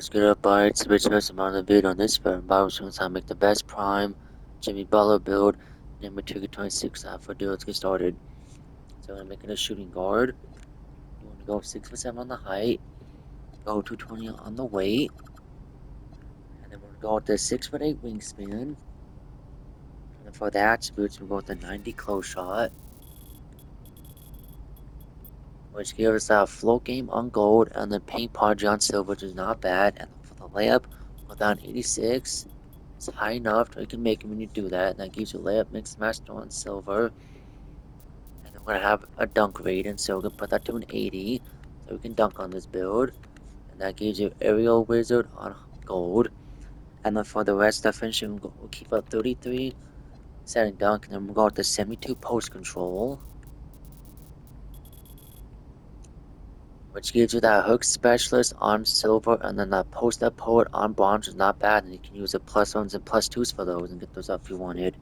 What's good up, bites? Rich has some on the vid on this firm. Bible shows how to make the best prime Jimmy Butler build. nba2k26 for dude. Let's get started. So I'm making a shooting guard. You want to go 6'7" on the height, go 220 on the weight, and then we're gonna go with the 6'8" wingspan. And then for the attributes, we'll go with the 90 close shot, which gives us a float game on gold and then paint podge on silver, which is not bad. And for the layup, we'll go down 86. It's high enough you can make it when you do that. And that gives you layup, mixed master on silver. And then we're gonna have a dunk rating, so we're gonna put that to an 80. So we can dunk on this build. And that gives you aerial wizard on gold. And then for the rest of the finishing, we'll keep up 33 setting dunk, and then we'll go with the 72 post control, which gives you that hook specialist on silver, and then that post up poet on bronze is not bad, and you can use the +1s and +2s for those and get those up if you wanted.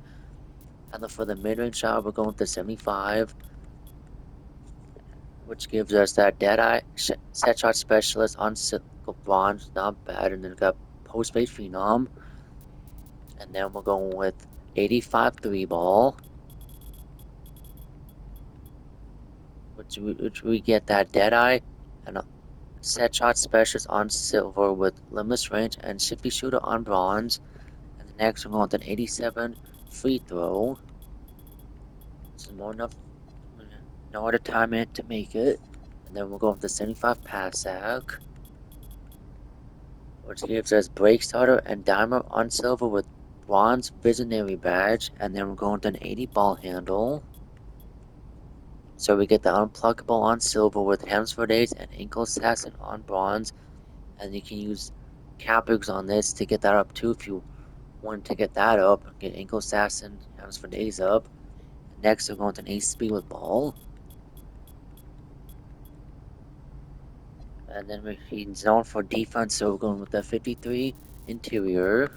And then for the mid-range shot, we're going with the 75, which gives us that Deadeye set shot specialist on bronze, not bad, and then we got post fade phenom, and then we're going with 85 3 ball, which we get that Deadeye and a set shot specialist on silver with limitless range and shifty shooter on bronze. And the next we're going with an 87 free throw. So more enough, no other time in it to make it. And then we'll go with the 75 pass sack, which gives us break starter and diamond on silver with bronze visionary badge. And then we're going with an 80 ball handle. So we get the unpluckable on silver with Hemsford Ace and ankle assassin on bronze. And you can use Caprigs on this to get that up too if you want to get that up. Get ankle assassin, Hemsford Ace up. Next we're going to an ace speed with ball. And then we're zone for defense, so we're going with the 53 interior.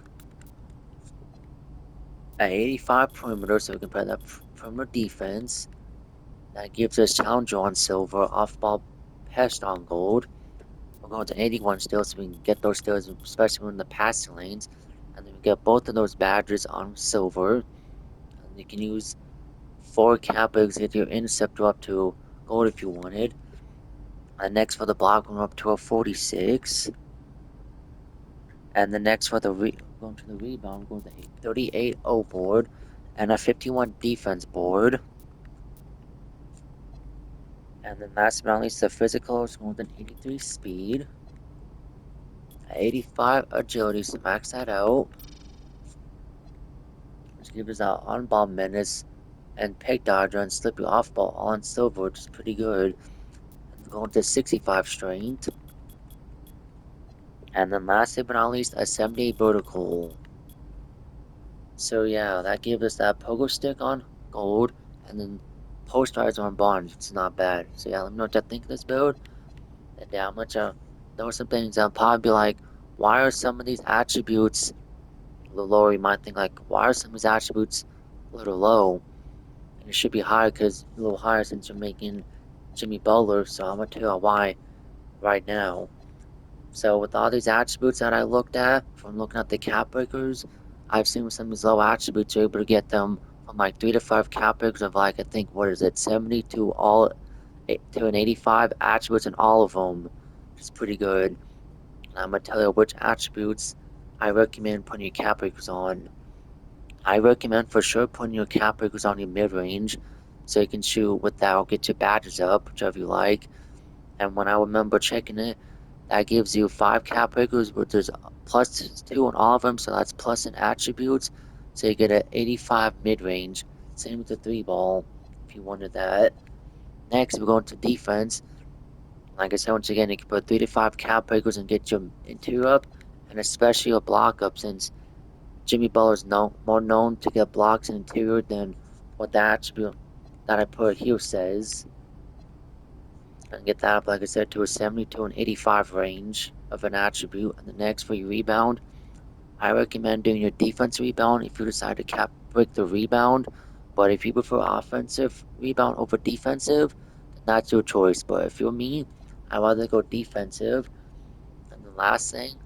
At 85 perimeter, so we can play that perimeter defense. That gives us challenger on silver, off ball pest on gold. We're going to 81 still, so we can get those steals, especially in the passing lanes. And then we get both of those badges on silver. And you can use 4 Capigs to get your interceptor up to gold if you wanted. And next for the block, we're up to a 46. And the next for the going to the rebound, we're going to 38 O board and a 51 defense board. And then last but not least, the physical is going with an 83 speed, 85 agility, so max that out, which gives us our on ball menace and peg dodger and slip you off ball on silver, which is pretty good. And going to 65 strength. And then last but not least, a 78 vertical. So yeah, that gives us that pogo stick on gold, and then post rise on bronze. It's not bad. So yeah, let me know what you think of this build. And yeah, there were some things I'll probably be like, why are some of these attributes a little lower? You might think like, why are some of these attributes a little low? And it should be higher because a little higher since you're making Jimmy Butler. So I'm gonna tell you why right now. So with all these attributes that I looked at, from looking at the cap breakers, I've seen with some of these low attributes, you're able to get them from like 3 to 5 cap breakers of like, I think, what is it, 70 to to an 85 attributes in all of them, which is pretty good. And I'm going to tell you which attributes I recommend putting your cap breakers on. I recommend for sure putting your cap breakers on your mid-range, so you can shoot without, get your badges up, whichever you like. And when I remember checking it, that gives you 5 cap breakers, which is +2 on all of them, so that's plus in attributes. So you get an 85 mid-range. Same with the 3 ball, if you wanted that. Next, we're going to defense. Like I said, once again, you can put 3 to 5 cap breakers and get your interior up, and especially your block up, since Jimmy Butler is more known to get blocks in interior than what the attribute that I put here says. And get that up, like I said, to a 70 to an 85 range of an attribute. And the next for your rebound, I recommend doing your defense rebound if you decide to cap break the rebound. But if you prefer offensive rebound over defensive, then that's your choice. But if you're me, I'd rather go defensive. And the last thing,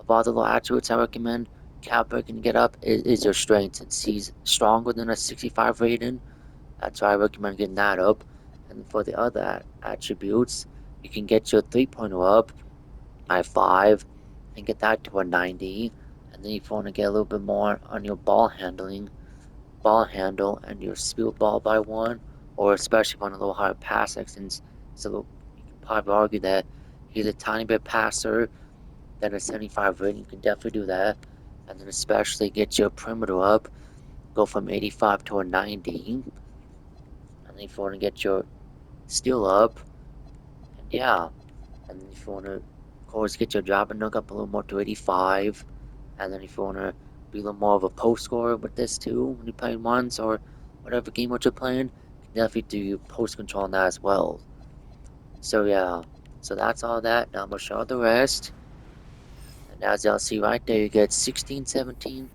of all the little attributes I recommend Cowboy can get up is your strength. Since he's stronger than a 65 rating, that's why I recommend getting that up. And for the other attributes, you can get your 3-pointer up by 5 and get that to a 90. And then if you want to get a little bit more on your ball handle, and your speed ball by 1, or especially on a little higher passer, since so you can probably argue that he's a tiny bit passer than a 75 rating. You can definitely do that. And then especially get your perimeter up, go from 85 to a 90. And then if you want to get your steal up, and yeah, and then if you want to, of course, get your driving dunk up a little more to 85. And then if you want to be a little more of a post scorer with this too, when you're playing ones or whatever game what you're playing, you can definitely do post control on that as well. So yeah, so that's all that. Now I'm gonna show the rest. And as y'all see right there, you get 16-17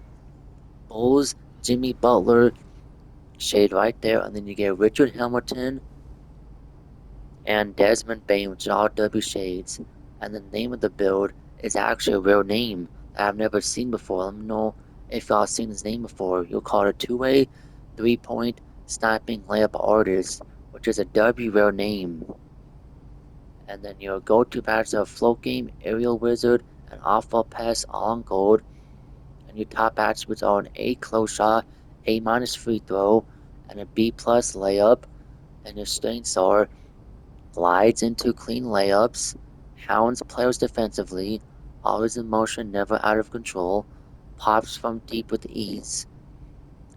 Bulls, Jimmy Butler shade right there, and then you get Richard Hamilton and Desmond Bain, which are all W shades. And the name of the build is actually a real name that I've never seen before. Let me know if y'all seen this name before. You'll call it a two-way, three-point sniping layup artist, which is a W rare name. And then your go-to patterns are float game, aerial wizard, and off-ball pass all in gold. And your top attributes are an A close shot, A minus free throw, and a B plus layup. And your strengths are glides into clean layups, hounds players defensively, always in motion, never out of control, pops from deep with ease.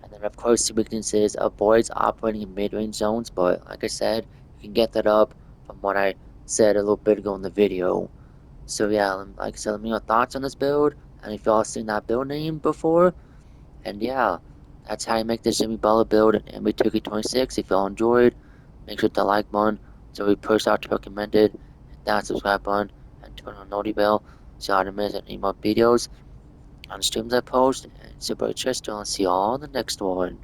And then, of course, the weaknesses avoids operating in mid range zones, but like I said, you can get that up from what I said a little bit ago in the video. So, yeah, like I said, let me know your thoughts on this build, and if y'all seen that build name before. And yeah, that's how you make this Jimmy Butler build in nba2k26. If y'all enjoyed, make sure to like button so we push out to recommended, hit that subscribe button, and turn on the noti bell so I don't miss any more videos on streams I post. And super Chester, I'll see y'all in the next one.